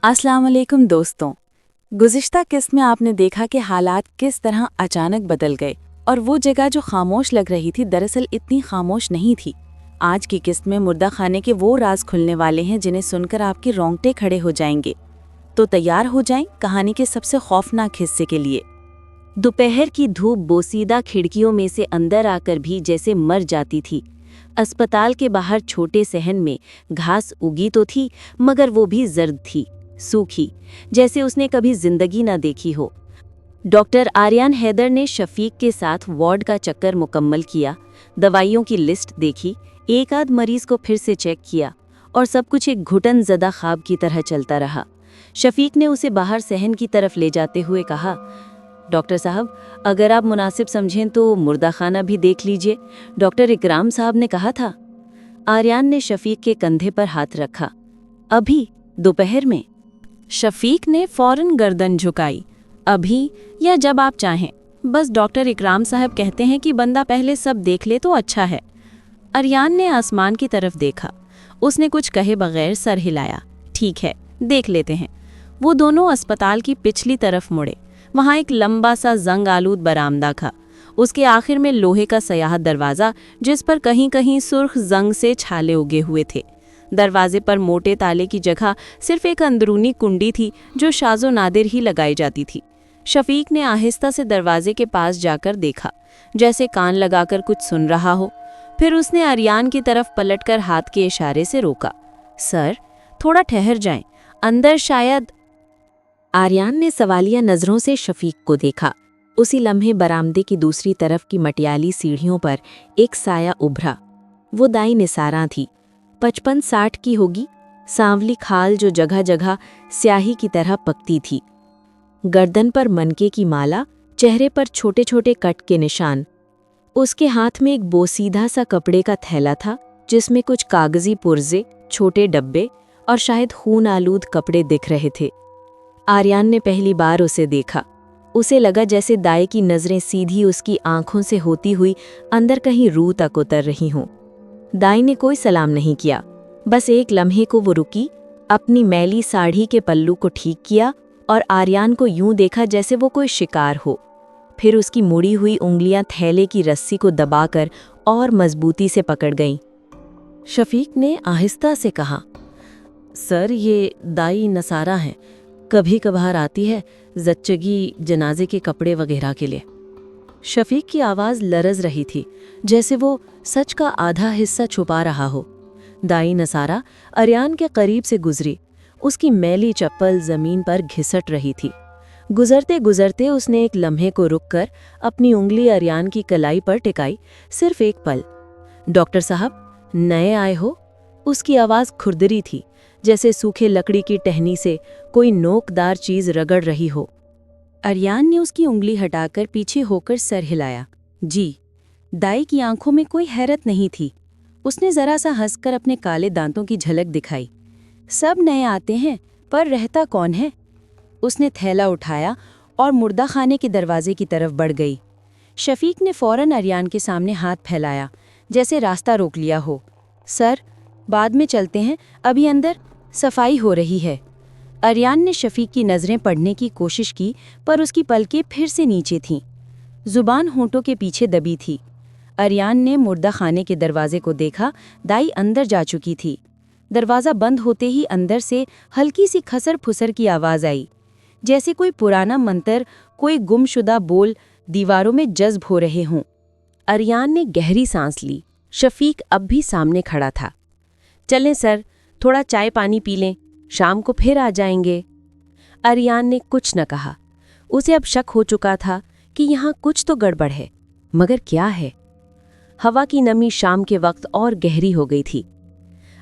अस्सलाम वालेकुम दोस्तों। गुज़िश्ता किस्त में आपने देखा कि हालात किस तरह अचानक बदल गए और वो जगह जो खामोश लग रही थी दरअसल इतनी खामोश नहीं थी। आज की किस्त में मुर्दा खाने के वो राज खुलने वाले हैं जिन्हें सुनकर आपके रोंगटे खड़े हो जाएंगे। तो तैयार हो जाएं कहानी के सबसे खौफनाक हिस्से के लिए। दोपहर की धूप बोसीदा खिड़कियों में से अंदर आकर भी जैसे मर जाती थी। अस्पताल के बाहर छोटे सहन में घास उगी तो थी, मगर वो भी जर्द थी, सूखी, जैसे उसने कभी जिंदगी ना देखी हो। डॉक्टर आर्यन हैदर ने शफीक के साथ वार्ड का चक्कर मुकम्मल किया, दवाइयों की लिस्ट देखी, एक आध मरीज को फिर से चेक किया और सब कुछ एक घुटन ज़दा ख्वाब की तरह चलता रहा। शफीक ने उसे बाहर सहन की तरफ ले जाते हुए कहा, डॉक्टर साहब, अगर आप मुनासिब समझें तो मुर्दा खाना भी देख लीजिए, डॉक्टर इकराम साहब ने कहा था। आर्यन ने शफीक के कंधे पर हाथ रखा। अभी दोपहर में? शफीक ने फौरन गर्दन झुकाई। अभी या जब आप चाहें, बस डॉक्टर इकराम साहब कहते हैं कि बंदा पहले सब देख ले तो अच्छा है। आर्यन ने आसमान की तरफ देखा। उसने कुछ कहे बगैर सर हिलाया। ठीक है, देख लेते हैं। वो दोनों अस्पताल की पिछली तरफ मुड़े। वहाँ एक लंबा सा जंग आलूद बरामदा था। उसके आखिर में लोहे का सयाह दरवाज़ा, जिस पर कहीं कहीं सुर्ख जंग से छाले उगे हुए थे। दरवाजे पर मोटे ताले की जगह सिर्फ एक अंदरूनी कुंडी थी जो शाज़ो नादिर ही लगाई जाती थी। शफीक ने आहिस्ता से दरवाजे के पास जाकर देखा, जैसे कान लगाकर कुछ सुन रहा हो। फिर उसने आर्यन की तरफ पलटकर हाथ के इशारे से रोका। सर, थोड़ा ठहर जाएं, अंदर शायद। आर्यन ने सवालिया नज़रों से शफीक को देखा। उसी लम्हे बरामदे की दूसरी तरफ की मटियाली सीढ़ियों पर एक साया उभरा। वो दाई निसारा थी, 55-60 की होगी, सांवली खाल जो जगह जगह स्याही की तरह पकती थी। गर्दन पर मनके की माला, चेहरे पर छोटे छोटे कट के निशान। उसके हाथ में एक बोसीधा सा कपड़े का थैला था जिसमें कुछ कागजी पुर्जे, छोटे डब्बे और शायद खून आलूद कपड़े दिख रहे थे। आर्यन ने पहली बार उसे देखा। उसे लगा जैसे दाई की नज़रें सीधी उसकी आंखों से होती हुई अंदर कहीं रूह तक उतर रही हों। दाई ने कोई सलाम नहीं किया, बस एक लम्हे को वो रुकी, अपनी मैली साड़ी के पल्लू को ठीक किया और आर्यन को यूं देखा जैसे वो कोई शिकार हो। फिर उसकी मुड़ी हुई उंगलियां थैले की रस्सी को दबाकर और मजबूती से पकड़ गईं। शफीक ने आहिस्ता से कहा, सर, ये दाई नसारा हैं, कभी कभार आती है जच्चगी जनाजे के कपड़े वगैरह के लिए। शफीक की आवाज़ लरज रही थी, जैसे वो सच का आधा हिस्सा छुपा रहा हो। दाई नसारा आर्यन के करीब से गुजरी। उसकी मैली चप्पल ज़मीन पर घिसट रही थी। गुजरते गुजरते उसने एक लम्हे को रुककर अपनी उंगली आर्यन की कलाई पर टिकाई, सिर्फ एक पल। डॉक्टर साहब, नए आए हो? उसकी आवाज़ खुरदरी थी, जैसे सूखे लकड़ी की टहनी से कोई नोकदार चीज़ रगड़ रही हो। आर्यन ने उसकी उंगली हटाकर पीछे होकर सर हिलाया। जी। दाई की आंखों में कोई हैरत नहीं थी। उसने ज़रा सा हंसकर अपने काले दांतों की झलक दिखाई। सब नए आते हैं, पर रहता कौन है? उसने थैला उठाया और मुर्दा खाने के दरवाजे की तरफ बढ़ गई। शफीक ने फौरन आर्यन के सामने हाथ फैलाया, जैसे रास्ता रोक लिया हो। सर, बाद में चलते हैं, अभी अंदर सफाई हो रही है। आर्यन ने शफीक की नज़रें पढ़ने की कोशिश की, पर उसकी पलकें फिर से नीचे थीं। जुबान होंठों के पीछे दबी थी। आर्यन ने मुर्दा खाने के दरवाजे को देखा। दाई अंदर जा चुकी थी। दरवाज़ा बंद होते ही अंदर से हल्की सी खसर फुसर की आवाज़ आई, जैसे कोई पुराना मंत्र, कोई गुमशुदा बोल दीवारों में जज्ब हो रहे हों। आर्यन ने गहरी सांस ली। शफीक अब भी सामने खड़ा था। चलें सर, थोड़ा चाय पानी पी लें, शाम को फिर आ जाएंगे। आर्यन ने कुछ न कहा। उसे अब शक हो चुका था कि यहाँ कुछ तो गड़बड़ है, मगर क्या है? हवा की नमी शाम के वक्त और गहरी हो गई थी।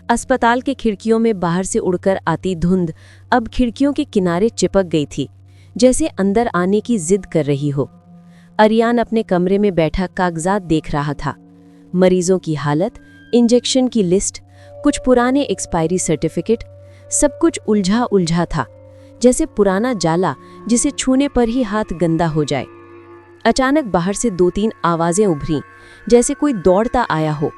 अस्पताल के खिड़कियों में बाहर से उड़कर आती धुंध अब खिड़कियों के किनारे चिपक गई थी, जैसे अंदर आने की जिद कर रही हो। आर्यन अपने कमरे में बैठा कागजात देख रहा था। मरीजों की हालत, इंजेक्शन की लिस्ट, कुछ पुराने एक्सपायरी सर्टिफिकेट, सब कुछ उलझा उलझा था, जैसे पुराना जाला जिसे छूने पर ही हाथ गंदा हो जाए। अचानक बाहर से 2-3 आवाज़ें उभरीं, जैसे कोई दौड़ता आया हो।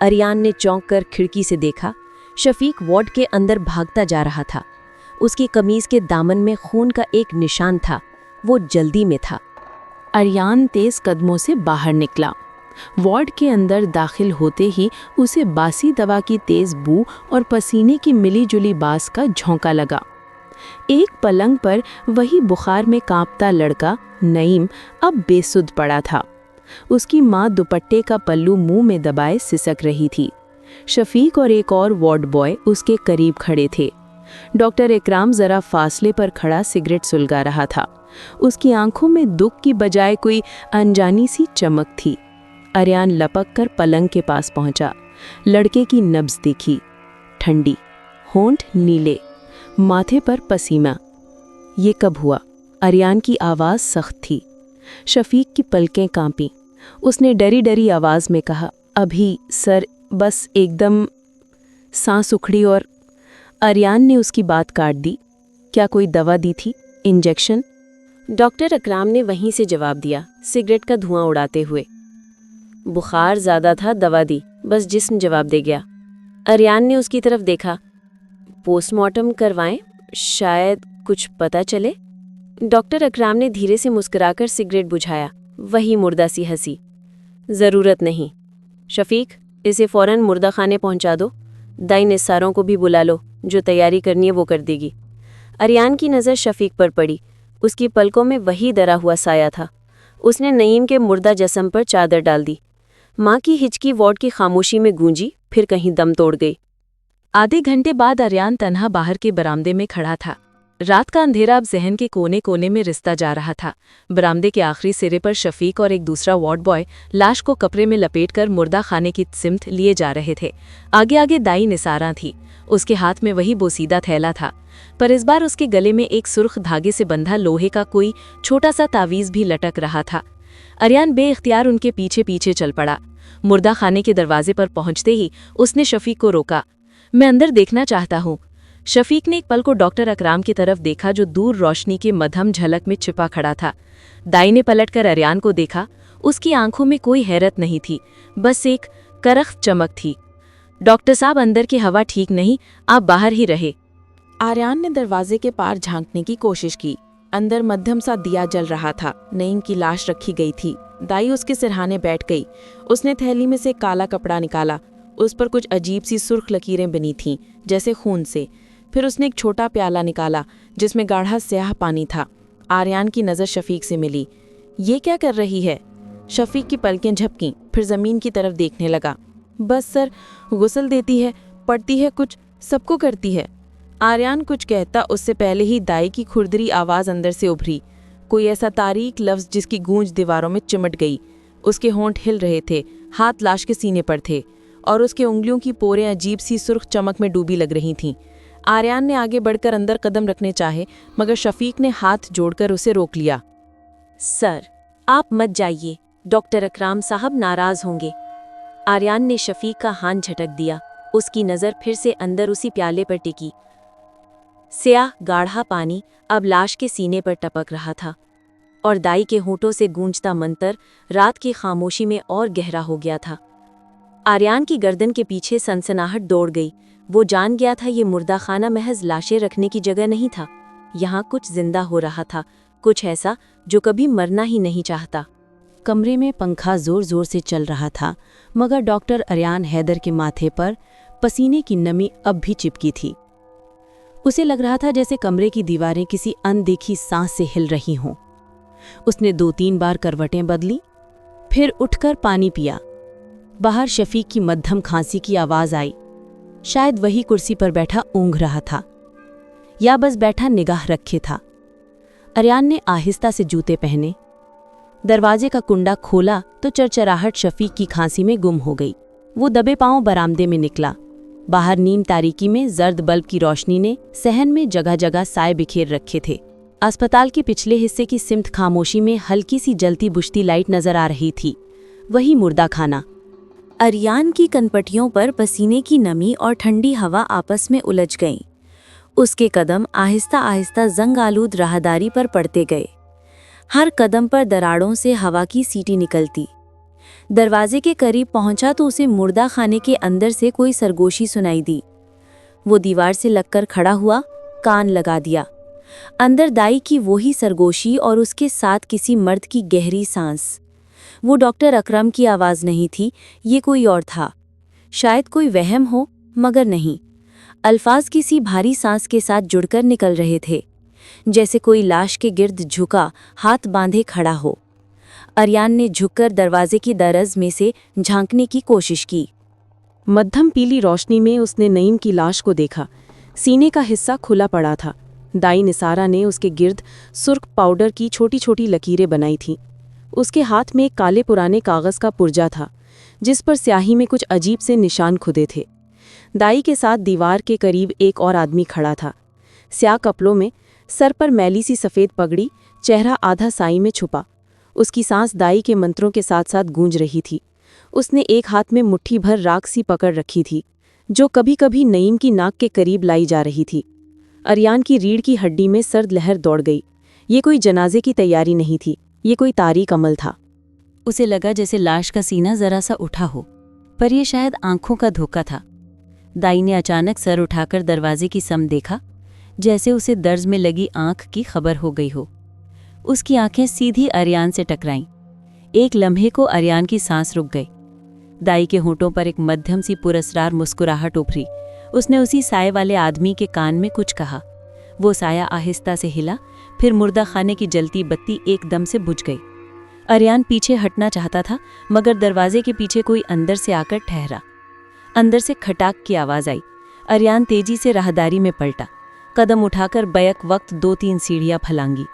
आर्यन ने चौंक कर खिड़की से देखा। शफीक वार्ड के अंदर भागता जा रहा था। उसकी कमीज के दामन में खून का एक निशान था। वो जल्दी में था। आर्यान तेज कदमों से बाहर निकला। वार्ड के अंदर दाखिल होते ही उसे बासी दवा की तेज बू और पसीने की मिली-जुली बास का झोंका लगा। एक पलंग पर वही बुखार में कांपता लड़का नईम अब बेसुध पड़ा था। उसकी माँ दुपट्टे का पल्लू मुंह में दबाए सिसक रही थी। शफीक और एक और वार्ड बॉय उसके करीब खड़े थे। डॉक्टर इकराम जरा फासले पर खड़ा सिगरेट सुलगा रहा था। उसकी आंखों में दुख की बजाय कोई अनजानी सी चमक थी। आर्यान लपक कर पलंग के पास पहुंचा। लड़के की नब्ज देखी, ठंडी, होंठ नीले, माथे पर पसीना। ये कब हुआ? आर्यान की आवाज़ सख्त थी। शफीक की पलकें कांपी। उसने डरी डरी आवाज़ में कहा, अभी सर, बस एकदम। सांस उखड़ी और आर्यान ने उसकी बात काट दी। क्या कोई दवा दी थी? इंजेक्शन? डॉक्टर इकराम ने वहीं से जवाब दिया, सिगरेट का धुआं उड़ाते हुए। बुखार ज़्यादा था, दवा दी, बस जिस्म जवाब दे गया। आर्यान ने उसकी तरफ देखा। पोस्टमार्टम करवाएं, शायद कुछ पता चले। डॉक्टर इकराम ने धीरे से मुस्कुराकर सिगरेट बुझाया। वही मुर्दा सी हंसी। ज़रूरत नहीं। शफीक, इसे फ़ौरन मुर्दा खाने पहुंचा दो। दाई निस्सारों को भी बुला लो, जो तैयारी करनी है वो कर देगी। आर्यान की नज़र शफीक पर पड़ी। उसकी पलकों में वही डरा हुआ साया था। उसने नईम के मुर्दा जिस्म पर चादर डाल दी। माँ की हिचकी वार्ड की खामोशी में गूंजी, फिर कहीं दम तोड़ गई। आधे घंटे बाद आर्यान तन्हा बाहर के बरामदे में खड़ा था। रात का अंधेरा अब जहन के कोने कोने में रिश्ता जा रहा था। बरामदे के आखिरी सिरे पर शफीक और एक दूसरा वार्ड बॉय लाश को कपड़े में लपेटकर मुर्दा खाने की सिमत लिए जा रहे थे। आगे आगे दाई निसारा थी। उसके हाथ में वही बोसीदा थैला था, पर इस बार उसके गले में एक सुर्ख धागे से बंधा लोहे का कोई छोटा सा तावीज़ भी लटक रहा था। आर्यान बेइख्तियार उनके पीछे पीछे चल पड़ा। मुर्दा खाने के दरवाजे पर पहुंचते ही उसने शफीक को रोका। मैं अंदर देखना चाहता हूँ। शफीक ने एक पल को डॉक्टर इकराम की तरफ देखा, जो दूर रोशनी के मध्यम झलक में छिपा खड़ा था। दाई ने पलटकर आर्यान को देखा। उसकी आंखों में कोई हैरत नहीं थी, बस एक करख्त चमक थी। डॉक्टर साहब, अंदर की हवा ठीक नहीं, आप बाहर ही रहे। आर्यान ने दरवाजे के पार झांकने की कोशिश की। अंदर मध्यम सा दिया जल रहा था। नईम की लाश रखी गई थी। दाई उसके सिरहाने बैठ गई। उसने थैली में से काला कपड़ा निकाला। उस पर कुछ अजीब सी सुर्ख लकीरें बनी थीं, जैसे खून से। फिर उसने एक छोटा प्याला निकाला, जिसमें गाढ़ा स्याह पानी था। आर्यान की नज़र शफीक से मिली। ये क्या कर रही है? शफीक की पलकें झपकीं, फिर ज़मीन की तरफ देखने लगा। बस सर, गुस्ल देती है, पढ़ती है, कुछ सबको करती है। आर्यान कुछ कहता उससे पहले ही दाई की खुरदरी आवाज़ अंदर से उभरी। कोई ऐसा तारीक लफ्ज़ जिसकी गूंज दीवारों में चिमट गई। उसके होंठ हिल रहे थे, हाथ लाश के सीने पर थे, और उसके उंगलियों की पोरें अजीब सी सुर्ख चमक में डूबी लग रही थीं। आर्यान ने आगे बढ़कर अंदर कदम रखने चाहे, मगर शफीक ने हाथ जोड़कर उसे रोक लिया। सर, आप मत जाइए, डॉक्टर इकराम साहब नाराज होंगे। आर्यान ने शफीक का हाथ झटक दिया। उसकी नज़र फिर से अंदर उसी प्याले पर टिकी। स्याह गाढ़ा पानी अब लाश के सीने पर टपक रहा था, और दाई के होंठों से गूंजता मंतर रात की खामोशी में और गहरा हो गया था। आर्यान की गर्दन के पीछे सनसनाहट दौड़ गई। वो जान गया था ये मुर्दा खाना महज लाशें रखने की जगह नहीं था। यहाँ कुछ जिंदा हो रहा था, कुछ ऐसा जो कभी मरना ही नहीं चाहता। कमरे में पंखा जोर जोर से चल रहा था, मगर डॉक्टर आर्यान हैदर के माथे पर पसीने की नमी अब भी चिपकी थी। उसे लग रहा था जैसे कमरे की दीवारें किसी अनदेखी सांस से हिल रही हों। उसने 2-3 बार करवटें बदली, फिर उठकर पानी पिया। बाहर शफीक की मध्यम खांसी की आवाज़ आई। शायद वही कुर्सी पर बैठा ऊँघ रहा था, या बस बैठा निगाह रखे था। आर्यान ने आहिस्ता से जूते पहने। दरवाजे का कुंडा खोला तो चरचराहट शफीक की खांसी में गुम हो गई। वो दबे पांव बरामदे में निकला। बाहर नीम तारीकी में जर्द बल्ब की रोशनी ने सहन में जगह जगह साए बिखेर रखे थे। अस्पताल के पिछले हिस्से की सिमत खामोशी में हल्की सी जलती बुझती लाइट नजर आ रही थी। वही मुर्दा खाना। आर्यान की कनपटियों पर पसीने की नमी और ठंडी हवा आपस में उलझ गईं। उसके कदम आहिस्ता आहिस्ता जंग आलूद राहदारी पर पड़ते गए। हर कदम पर दराड़ों से हवा की सीटी निकलती। दरवाजे के करीब पहुंचा तो उसे मुर्दा खाने के अंदर से कोई सरगोशी सुनाई दी। वो दीवार से लगकर खड़ा हुआ कान लगा दिया। अंदर दाई की वही सरगोशी और उसके साथ किसी मर्द की गहरी सांस। वो डॉक्टर अकरम की आवाज़ नहीं थी, ये कोई और था। शायद कोई वहम हो, मगर नहीं। अल्फाज किसी भारी सांस के साथ जुड़कर निकल रहे थे, जैसे कोई लाश के गिर्द झुका हाथ बांधे खड़ा हो। आर्यन ने झुककर दरवाजे की दरज में से झांकने की कोशिश की। मध्यम पीली रोशनी में उसने नईम की लाश को देखा। सीने का हिस्सा खुला पड़ा था। दाई निसारा ने उसके गिर्द सुर्ख पाउडर की छोटी छोटी लकीरें बनाई थीं। उसके हाथ में एक काले पुराने कागज़ का पुर्जा था, जिस पर स्याही में कुछ अजीब से निशान खुदे थे। दाई के साथ दीवार के करीब एक और आदमी खड़ा था, स्याह कपड़ों में, सर पर मैली सी सफ़ेद पगड़ी, चेहरा आधा साई में छुपा। उसकी सांस दाई के मंत्रों के साथ साथ गूंज रही थी। उसने एक हाथ में मुट्ठी भर राख सी पकड़ रखी थी, जो कभी कभी नईम की नाक के करीब लाई जा रही थी। आर्यन की रीढ़ की हड्डी में सर्द लहर दौड़ गई। ये कोई जनाजे की तैयारी नहीं थी, ये कोई तारीक अमल था। उसे लगा जैसे लाश का सीना जरा सा उठा हो, पर यह शायद आंखों का धोखा था। दाई ने अचानक सर उठाकर दरवाजे की सम देखा, जैसे उसे दर्ज में लगी आंख की खबर हो गई हो। उसकी आंखें सीधी आर्यन से टकराईं। एक लम्हे को आर्यन की सांस रुक गई। दाई के होंठों पर एक मध्यम सी पुरस्रार मुस्कुराहट उभरी। उसने उसी साये वाले आदमी के कान में कुछ कहा। वो साया आहिस्ता से हिला, फिर मुर्दा खाने की जलती बत्ती एकदम से बुझ गई। आर्यन पीछे हटना चाहता था, मगर दरवाजे के पीछे कोई अंदर से आकर ठहरा। अंदर से खटाक की आवाज़ आई। आर्यन तेजी से राहदारी में पलटा, कदम उठाकर बैक वक्त 2-3 सीढ़ियाँ फलांगी।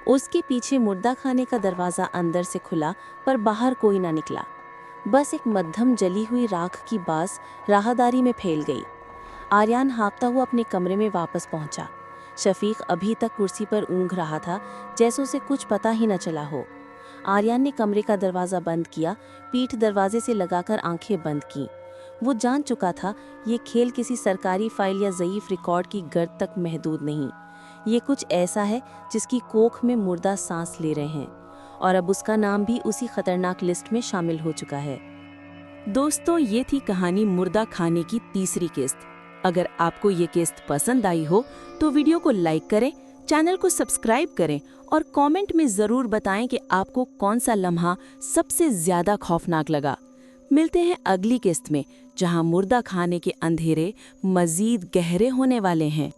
उसके पीछे मुर्दा खाने का दरवाज़ा अंदर से खुला, पर बाहर कोई ना निकला। बस एक मध्यम जली हुई राख की बास राहदारी में फैल गई। आर्यन हाँफता हुआ अपने कमरे में वापस पहुंचा। शफीक अभी तक कुर्सी पर ऊँघ रहा था, जैसे उसे कुछ पता ही न चला हो। आर्यन ने कमरे का दरवाज़ा बंद किया, पीठ दरवाजे से लगाकर आंखें बंद की। वो जान चुका था, ये खेल किसी सरकारी फाइल या ज़ईफ़ रिकॉर्ड की गर्द तक महदूद नहीं। ये कुछ ऐसा है जिसकी कोख में मुर्दा सांस ले रहे हैं, और अब उसका नाम भी उसी खतरनाक लिस्ट में शामिल हो चुका है। दोस्तों, ये थी कहानी मुर्दा खाने की तीसरी किस्त। अगर आपको ये किस्त पसंद आई हो तो वीडियो को लाइक करें, चैनल को सब्सक्राइब करें और कमेंट में ज़रूर बताएं कि आपको कौन सा लम्हा सबसे ज़्यादा खौफनाक लगा। मिलते हैं अगली किस्त में, जहां मुर्दा खाने के अंधेरे मज़ीद गहरे होने वाले हैं।